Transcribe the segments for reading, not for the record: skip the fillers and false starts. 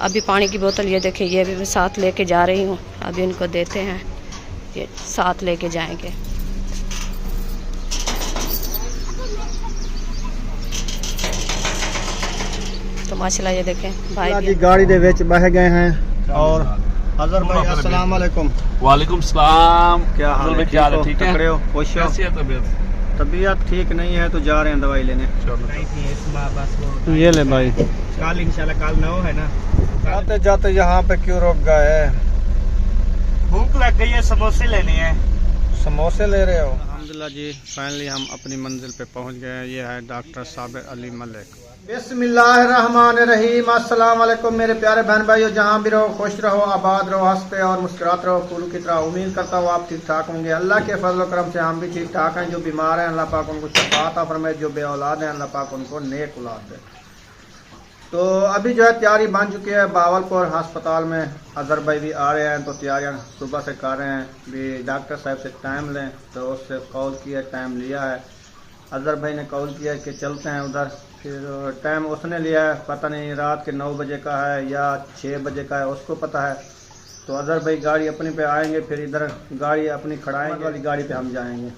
अभी पानी की बोतल ये देखिए, ये भी मैं साथ लेके जा रही हूँ। अभी इनको देते हैं, ये साथ लेके जाएंगे। तो माशाल्लाह ये देखें भाई जी गाड़ी दे विच बह गए हैं। और अजहर भाई अस्सलाम वालेकुम। वालेकुम सलाम। क्या हाल है? क्या हाल है? ठीक है, तगड़े हो? खुश हो? कैसी है तबीयत? तबीयत ठीक नहीं है तो जा रहे हैं दवाई लेने। ये ले भाई, कल इंशाल्लाह कल ना हो है ना। जाते जाते यहाँ पे क्यों रुक गए? भूख लग गई है, समोसे लेने हैं। समोसे ले रहे हो? अल्हम्दुलिल्लाह जी, फाइनली हम अपनी मंजिल पे पहुँच गए हैं। ये है डॉक्टर साबिर अली मलिक। बिस्मिल्लाहिर्रहमानिर्रहीम। अस्सलाम वालेकुम मेरे प्यारे बहन भाइयों, जहाँ भी रहो खुश रहो, आबाद रहो, हंसते और मुस्कुराते रहो फूलों की तरह। उम्मीद करता हूँ आप ठीक ठाक होंगे। अल्लाह के फजल करम से हम भी ठीक ठाक हैं। जो बीमार हैं अल्लाह पाक उनको शफा अता फरमाए, जो बे औलाद हैं अल्लाह पाक उनको नेक औलाद दे। तो अभी जो है तैयारी बन चुकी है बावलपुर अस्पताल में। अजहर भाई भी आ रहे हैं तो तैयारियाँ सुबह से कर रहे हैं। भी डॉक्टर साहब से टाइम लें तो उससे कॉल किया, टाइम लिया है। अजहर भाई ने कॉल किया कि चलते हैं उधर, फिर टाइम उसने लिया है, पता नहीं रात के 9 बजे का है या 6 बजे का है, उसको पता है। तो अजहर भाई गाड़ी अपनी पे आएंगे, फिर इधर गाड़ी अपनी खड़ाएंगे, वाली गाड़ी पे हम जाएंगे।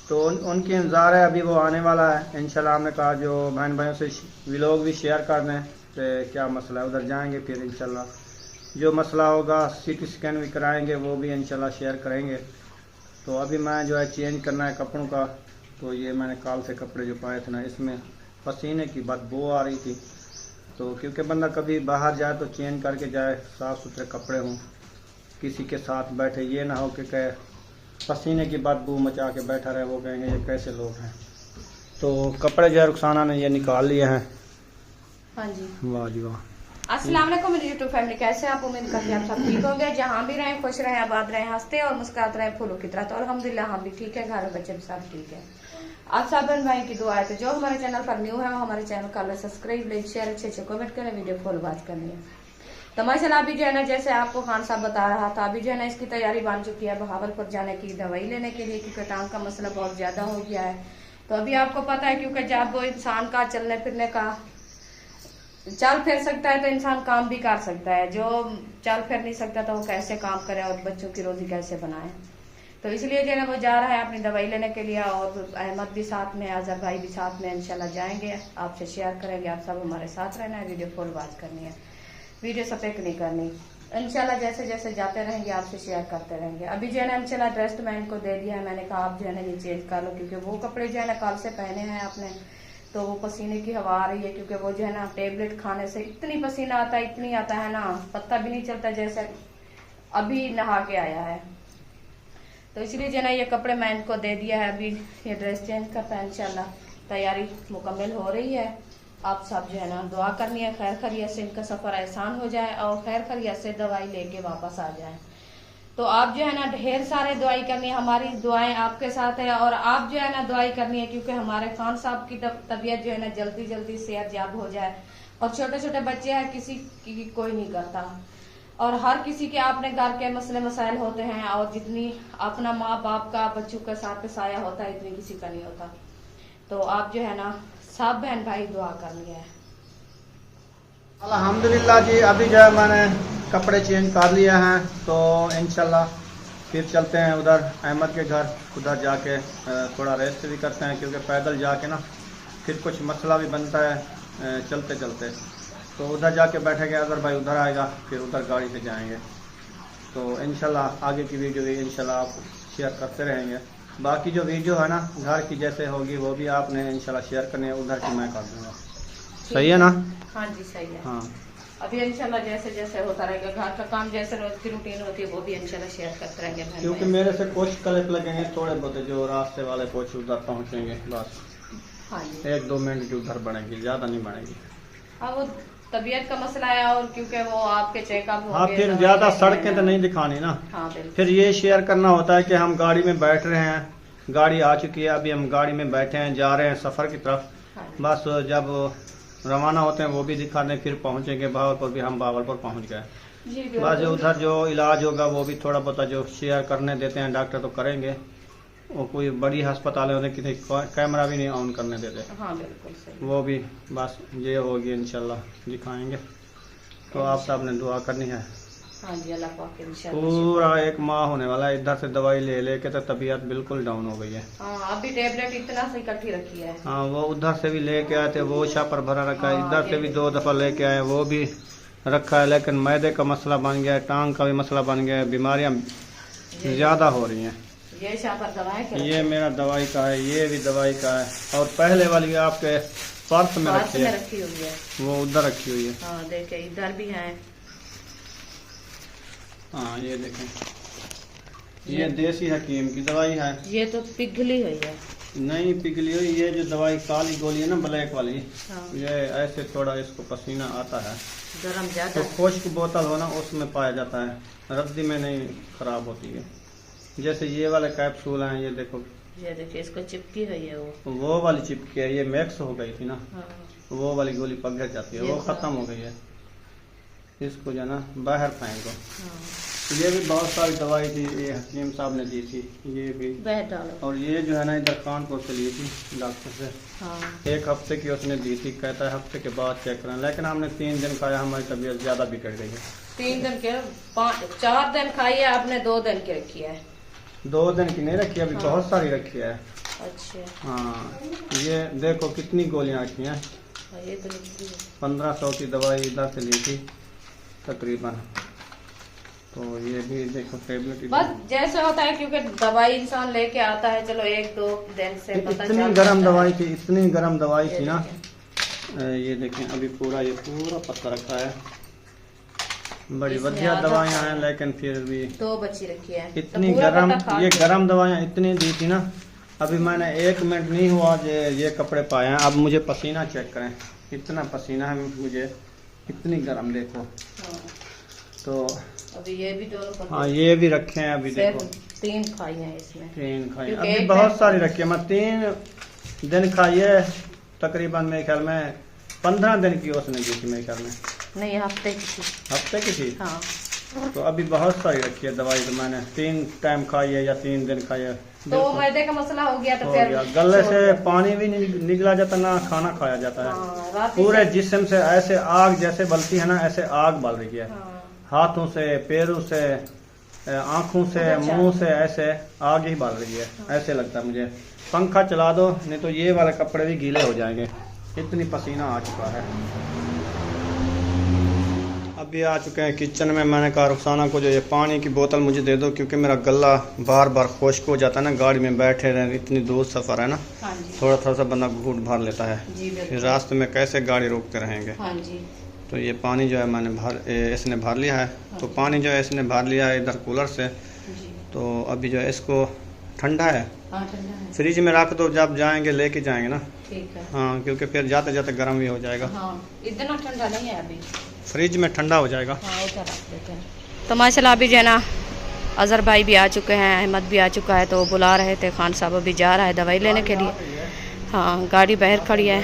तो उनकी इंतज़ार है, अभी वो आने वाला है इंशाल्लाह। हमने कहा जो बहन भाइयों से व्लॉग भी शेयर कर दें तो क्या मसला है, उधर जाएंगे फिर इंशाल्लाह जो मसला होगा CT स्कैन भी कराएंगे, वो भी इंशाल्लाह शेयर करेंगे। तो अभी मैं जो है चेंज करना है कपड़ों का। तो ये मैंने काल से कपड़े जो पाए थे ना, इसमें पसीने की बदबू आ रही थी। तो क्योंकि बंदा कभी बाहर जाए तो चेंज करके जाए, साफ़ सुथरे कपड़े हों, किसी के साथ बैठे, ये ना हो कि कहे पसीने की बदबू मचा के बैठा रहे, वो कहेंगे ये कैसे लोग हैं। तो कपड़े जो है रुखसाना ने ये निकाल लिए हैं। हाँ जी, वाह जी वाह। अस्सलाम वालेकुम मेरी यूट्यूब फैमिली, कैसे आप? उम्मीद करते हैं आप सब ठीक होंगे। जहाँ भी रहें खुश रहें, आबाद रहें, हंसते और मुस्कुराते रहें फूलों की तरह। तो अल्हम्दुलिल्लाह हम भी ठीक है, घर में बच्चे भी सब ठीक है। आप सब बहन भाई की दुआ है। तो जो हमारे चैनल पर न्यू है वो हमारे चैनल का सब्सक्राइब, लाइक, शेयर, अच्छे कमेंट करें, वीडियो फुल वॉच करनी है। तो माशाल्लाह अभी जो है ना, जैसे आपको खान साहब बता रहा था, अभी जो है ना इसकी तैयारी बन चुकी है बहावलपुर जाने की दवाई लेने के लिए, क्योंकि टांग का मसला बहुत ज्यादा हो गया है। तो अभी आपको पता है, क्योंकि जब वो इंसान का चलने फिरने का चल फिर सकता है तो इंसान काम भी कर सकता है। जो चल फिर नहीं सकता तो वो कैसे काम करे और बच्चों की रोजी कैसे बनाए। तो इसलिए जो है ना वो जा रहा है अपनी दवाई लेने के लिए, और अहमद भी साथ में, अजहर भाई भी साथ में इंशाल्लाह जाएंगे। आपसे शेयर करेंगे, आप सब हमारे साथ रहना है, वीडियो फुल वॉच करनी है, वीडियो सपेक नहीं करनी। इंशाल्लाह जैसे जैसे जाते रहेंगे आपसे शेयर करते रहेंगे। अभी जो है ना इंशाल्लाह ड्रेस मैंने इनको दे दिया है, मैंने कहा आप जो है ना ये चेंज कर लो, क्योंकि वो कपड़े जो है ना कल से पहने हैं आपने, तो वो पसीने की हवा आ रही है। क्योंकि वो जो है ना टेबलेट खाने से इतनी पसीना आता है, इतनी आता है ना, पता भी नहीं चलता, जैसे अभी नहा के आया है। तो इसलिए जो है ना ये कपड़े मैं इनको दे दिया है। अभी ये ड्रेस चेंज करता है, इंशाल्लाह तैयारी मुकम्मल हो रही है। आप सब जो है ना दुआ करनी है, खैर खैरियत से इनका सफर आसान हो जाए और खैर खैरियत से दवाई लेके वापस आ जाए। तो आप जो है ना ढेर सारे दुआई करनी है, हमारी दुआएं आपके साथ है, और आप जो है ना दुआई करनी है, क्योंकि हमारे खान साहब की तबीयत जो है ना जल्दी जल्दी सेहत याब हो जाए। और छोटे छोटे बच्चे हैं, किसी की कोई नहीं करता, और हर किसी के अपने घर के मसले मसाइल होते हैं, और जितनी अपना माँ बाप का बच्चों के साथ पे साया होता है, इतनी किसी का नहीं होता। तो आप जो है ना सब बहन भाई दुआ करनी है। अल्हम्दुलिल्लाह जी, अभी जो है मैंने कपड़े चेंज कर लिए हैं। तो इंशाल्लाह फिर चलते हैं उधर अहमद के घर, उधर जाके थोड़ा रेस्ट भी करते हैं, क्योंकि पैदल जाके ना फिर कुछ मसला भी बनता है चलते चलते। तो उधर जाके बैठेंगे, अगर भाई उधर आएगा फिर उधर गाड़ी से जाएंगे। तो इंशाल्लाह आगे की वीडियो भी इंशाल्लाह आप शेयर करते रहेंगे। बाकी जो वीडियो है ना घर की जैसे होगी वो भी आपने इंशाल्लाह शेयर करनी है, उधर की मैं कर दूँगा। सही है ना? हाँ जी सही है। हाँ, अभी इंशाल्लाह जैसे जैसे होता रहेगा, घर का काम जैसे रोज की रूटीन होती है वो भी इंशाल्लाह शेयर करते रहेंगे। क्योंकि मेरे से कुछ क्लिप लगेंगे थोड़े बहुत, जो रास्ते वाले कुछ उधर पहुंचेंगे, बस हाँ जी, 1-2 मिनट की उधर बढ़ेंगी, ज़्यादा नहीं बढ़ेंगी। हाँ वो तबीयत का मसला है, और क्योंकि वो आपके चेकअप हाँ, फिर ज़्यादा सड़कें तो नहीं दिखानी ना। हाँ बिल्कुल। फिर ये शेयर करना होता है कि हम गाड़ी में बैठ रहे हैं, गाड़ी आ चुकी है, अभी हम गाड़ी में बैठे हैं, जा रहे हैं सफ़र की तरफ। हाँ बस जब रवाना होते हैं वो भी दिखा दें, फिर पहुंचेंगे बावलपुर भी, हम बावलपुर पहुंच गए। जी बस बिल्कुल। उधर जो इलाज होगा वो भी थोड़ा बहुत जो शेयर करने देते हैं डॉक्टर तो करेंगे। वो कोई बड़ी अस्पताल है उन्हें किसी कैमरा भी नहीं ऑन करने देते, हाँ बिल्कुल सही। वो भी बस ये होगी इंशाल्लाह दिखाएंगे। तो आप साहब ने दुआ करनी है। हाँ जी, अल्लाह पाक इंशाल्लाह। पूरा 1 माह होने वाला है, इधर से दवाई ले लेके तो तबीयत बिल्कुल डाउन हो गई है। हाँ, अभी टेबलेट इतना से इकट्ठी रखी है। हाँ, वो उधर से भी लेके आए थे, वो शापर भरा रखा है। हाँ, इधर से भी 2 दफ़ा लेके आए, वो भी रखा है। लेकिन मैदे का मसला बन गया है, टांग का भी मसला बन गया है, बीमारियाँ ज़्यादा हो रही हैं। ये शापर दवाएं क्या ये मेरा दवाई का है, ये भी दवाई का है, और पहले वाली आपके पर्स में पास रखी में है, रखी हुई है। वो उधर रखी हुई है। हाँ देखे, इधर भी है। हाँ, ये देखें, ये देसी हकीम की दवाई है। ये तो पिघली हुई है। नहीं पिघली हुई, ये जो दवाई काली गोली है ना, ब्लैक वाली, हाँ। ये ऐसे थोड़ा इसको पसीना आता है गरम ज्यादा तो है। खुश्क बोतल हो ना, उसमें पाया जाता है, रद्दी में नहीं खराब होती है। जैसे ये वाले कैप्सूल हैं, ये देखो, ये देखिए, इसको चिपकी हुई है वो वाली चिपकी है, ये मैक्स हो गई थी ना, हाँ। वो वाली गोली पकड़ जाती है, ये वो तो- खत्म हो गई है। इसको जो है ना बाहर फेंको। हाँ। ये भी बहुत सारी दवाई थी, ये हकीम साहब ने दी थी, ये भी। बह डालो। और ये जो है ना, इधर कानपुर से ली थी डॉक्टर से, हाँ। 1 हफ्ते की उसने दी थी, कहता है हफ्ते के बाद चेक कराएं। लेकिन हमने 3 दिन खाया, हमारी तबीयत ज्यादा बिगड़ गई है। 3 दिन के 4 दिन खाई है आपने, 2 दिन की रखी है। 2 दिन की नहीं रखी, अभी हाँ। बहुत सारी रखी है। अच्छा। हाँ, ये देखो कितनी गोलियां रखी हैं। हाँ, ये तो लिखी है। 1500 की दवाई इधर से ली थी तकरीबन। तो ये भी देखो टेबलेट, बस जैसे होता है, क्योंकि दवाई इंसान लेके आता है, चलो 1-2 दिन से पता इतनी चल गर्म जाता दवाई है। थी, इतनी गर्म दवाई ये थी ना। देखें। ये देखें, अभी पूरा ये पूरा पत्ता रखा है। बड़ी इसमें बढ़िया आधा दवाइयाँ है। हैं, लेकिन फिर भी 2 बची रखी है। तो इतनी पूरा गरम, पत्ता खा ये के- गरम दवाइयाँ इतनी दी थी ना, अभी मैंने 1 मिनट नहीं हुआ ये कपड़े पाए हैं। अब मुझे पसीना चेक करें, इतना पसीना है मुझे, इतनी गरम देखो। हाँ। तो अभी ये भी दोनों पत्ते- हाँ, ये भी रखे हैं, अभी सिर्फ देखो 3 खाई हैं इसमें। 3 खाई, क्योंकि अभी एक बहुत टाइम- सारी रखी है। मैं 3 दिन खाई है, तकरीबन मेरे ख्याल में 15 दिन की उसने दी थी मेरे ख्याल में, नहीं, हफ्ते की थी। हफ्ते की थी। हाँ। तो अभी बहुत सारी रखी है दवाई, तो मैंने 3 टाइम खाई है या 3 दिन खाई है। तो बिल्कुल मैदे का मसला हो गया तो हो फिर गया, गले छोड़ से दो। पानी भी नहीं निकला जाता, ना खाना खाया जाता है। हाँ, रात पूरे से- जिस्म से ऐसे आग जैसे बलती है ना, ऐसे आग बल रही है। हाँ। हाथों से, पैरों से, आंखों से, अच्छा। मुंह से, ऐसे आग ही बल रही है। ऐसे लगता है मुझे। पंखा चला दो, नहीं तो ये वाले कपड़े भी गीले हो जाएंगे, इतनी पसीना आ चुका है। अभी आ चुके हैं किचन में। मैंने कहा रुखसाना को जो ये पानी की बोतल मुझे दे दो, क्योंकि मेरा गला बार बार खुश्क हो जाता है ना, गाड़ी में बैठे रहे, इतनी दूर सफ़र है ना, हाँ जी। थोड़ा थोड़ा सा बंदा घूट भर लेता है, जी फिर बिल्कुल। रास्ते में कैसे गाड़ी रोकते रहेंगे। हाँ जी। तो ये पानी जो है मैंने इसने भर लिया है। तो पानी जो है इसने भर लिया है इधर कूलर से। जी। तो अभी जो है इसको, ठंडा है, हाँ, ठंडा है। फ्रिज में रख दो, जब जाएंगे लेके जाएंगे ना। ठीक है। हाँ, क्योंकि फिर जाते जाते गर्म भी हो जाएगा, हाँ, इतना ठंडा नहीं है अभी। फ्रिज में ठंडा हो जाएगा। हाँ, उधर रख देते हैं। तो माशाल्लाह अभी जो है ना, अजहर भाई भी आ चुके हैं, अहमद भी आ चुका है, तो वो बुला रहे थे। खान साहब अभी जा रहा है दवाई लेने के लिए। हाँ, गाड़ी बाहर खड़ी है।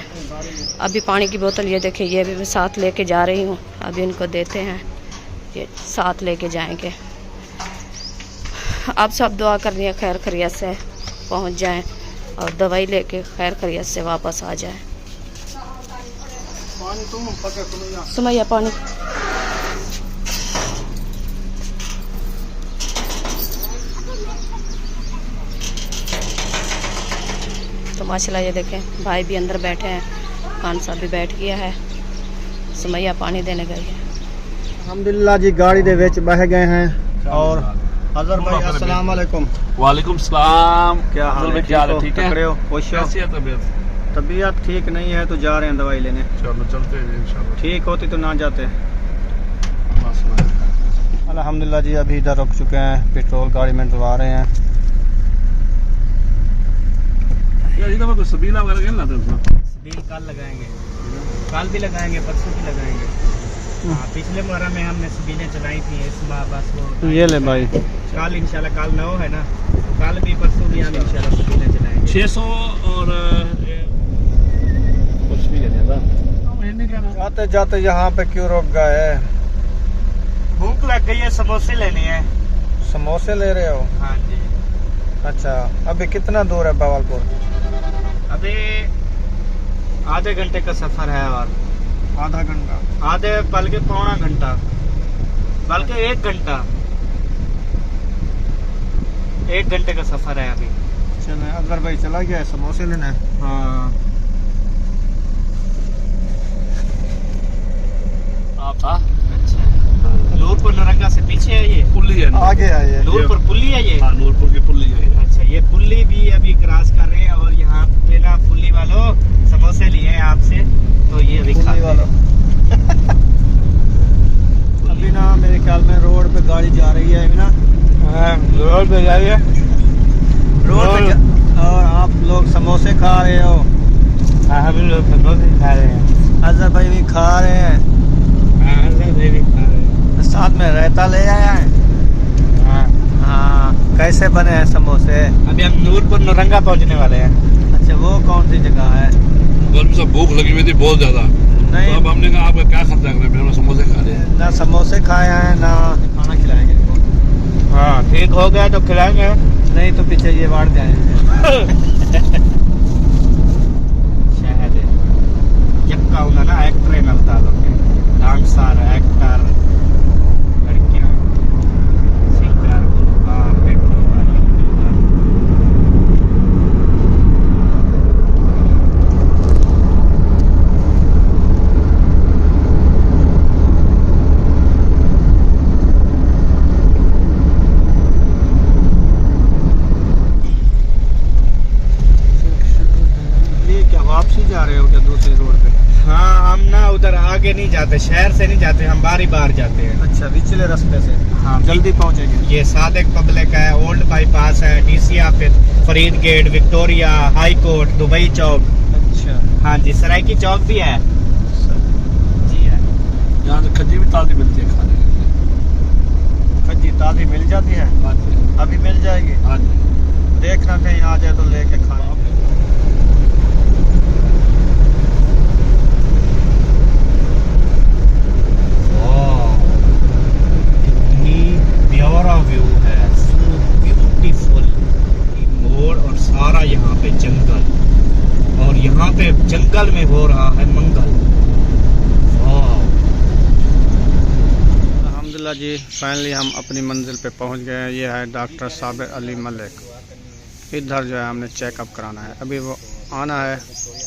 अभी पानी की बोतल ये देखिए, ये भी मैं साथ लेके जा रही हूँ। अभी इनको देते हैं, ये साथ लेके जाएंगे। आप सब दुआ करनी है खैर खैरियत से पहुँच जाएं और दवाई लेके खैर खैरियत से वापस आ जाएं। पानी तुम पके सुमैया पानी। तो माशाल्लाह ये देखें, भाई भी अंदर बैठे हैं, खान साहब भी बैठ गया है, सुमैया पानी देने गई है। अल्हम्दुलिल्लाह जी, गाड़ी दे विच बह गए हैं। और अजहर भाई अस्सलाम वालेकुम। वालेकुम सलाम। क्या हाल है? क्या हाल है? ठीक है। तगड़े हो? खुश हो? कैसी है तबीयत? तबीयत ठीक नहीं है तो जा रहे हैं दवाई लेने। चलो चलते हैं इंशाल्लाह। ठीक होती तो ना जाते। मसला है। अल्हम्दुलिल्लाह जी, अभी इधर रुक चुके हैं, पेट्रोल गाड़ी में डलवा रहे हैं। यार इधर कोई सबीला वगैरह ना तो बिल कल लगाएंगे, कल भी लगाएंगे, परसों भी लगाएंगे। हाँ, पिछले माह में हमने सबीलें चलाई थी, इस माह बस वो ये ले भाई। कल इंशाल्लाह, कल 9 है ना, कल भी परसों भी हम इंशाल्लाह सबीलें चलाएंगे। 600 और कुछ भी कहते हैं महीने का ना। जाते जाते यहाँ पे क्यों रुक गए? भूख लग गई है, समोसे लेने हैं। समोसे ले रहे हो? हाँ जी। अच्छा, अभी कितना दूर है बहावलपुर? अभी आधे घंटे का सफर है और आधा घंटा, आधे बल्कि पौना घंटा, बल्कि 1 घंटा, 1 घंटे का सफर है अभी। चले अगर भाई चला गया है समोसे लेना है। हाँ आप अच्छा, नूरपुर नरंगा से पीछे है ये, पुल्ली है आगे आइए। नूरपुर पुल्ली है ये। हाँ, नूरपुर की पुल्ली है। अच्छा, ये पुल्ली भी अभी क्रॉस कर रहे हैं और यहाँ पे ना पुल्ली वालों समोसे लिए हैं आपसे, तो ये अभी पुल्ली खाते वालों। हैं। अभी ना मेरे ख्याल में रोड पे गाड़ी जा रही है अभी ना, रोड पे जाइए, रोड पे और आप लोग समोसे खा रहे हो। हम लोग समोसे खा रहे हैं। अजहर भाई भी खा रहे हैं, हाँ, सब ये भी खा रहे हैं। साथ में रायता ले आया है। हाँ, हाँ, कैसे बने हैं समोसे? अभी हम नूरपुर नौरंगा पहुंचने वाले हैं। अच्छा, वो कौन सी जगह है? गर्मी से भूख लगी हुई थी बहुत ज्यादा, नहीं, तो अब हमने कहा आपका क्या खर्चा करें, फिर हमने समोसे खा लिए। ना समोसे खाए हैं ना खाना खिलाएंगे इनको। हाँ, ठीक हो गया तो खिलाएंगे, नहीं तो पीछे ये बाढ़ जाएंगे। शहद यक्का होगा ना, एक्टर नलता डांसर, एक्टर, लड़कियां, सिंगर, गुलकार, पेट्रोल वाली, ये क्या वापसी जा रहे हो क्या दूसरी रोड पे? हाँ, हम ना उधर आगे नहीं जाते, शहर से नहीं जाते, हम बारी बार जाते हैं। अच्छा, पिछले रास्ते से। हाँ, जल्दी पहुंचेंगे। ये सादिक पब्लिक है, ओल्ड बाईपास है, DC office, Farid gate, Victoria, high court, Dubai Chowk. अच्छा, हाँ जी, सरायकी चौक भी है जी है। यहाँ से खज्जी भी ताजी मिलती है खाने के लिए। खज्जी ताज़ी मिल जाती है? हाँ जी, अभी मिल जाएगी। हाँ जी। देखना कहीं आ जाए तो लेके खाएं। कितनी प्यारा व्यू है, सो ब्यूटीफुल। मोर और सारा यहाँ पे जंगल, और यहाँ पे जंगल में हो रहा है मंगल। वाह, अल्हम्दुलिल्लाह जी, फाइनली हम अपनी मंजिल पे पहुंच गए हैं। ये है डॉक्टर साबिर अली मलिक। इधर जो है हमने चेकअप कराना है, अभी वो आना है,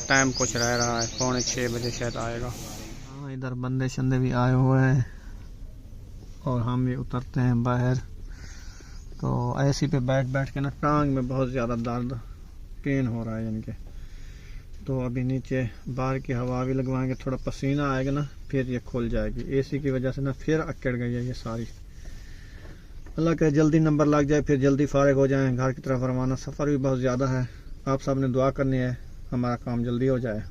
टाइम कुछ रह रहा है, 5:45 बजे शायद आएगा। हाँ, इधर बंदे शंदे भी आए हुए हैं और हम भी उतरते हैं बाहर। तो ऐसी पे बैठ बैठ के ना टांग में बहुत ज़्यादा दर्द, पेन हो रहा है इनके। तो अभी नीचे बाहर की हवा भी लगवाएंगे, थोड़ा पसीना आएगा ना, फिर ये खुल जाएगी। एसी की वजह से ना फिर अकड़ गई है ये सारी। अल्लाह करे जल्दी नंबर लग जाए, फिर जल्दी फारिग हो जाएं, घर की तरफ रवाना। सफ़र भी बहुत ज़्यादा है, आप सब ने दुआ करनी है हमारा काम जल्दी हो जाए।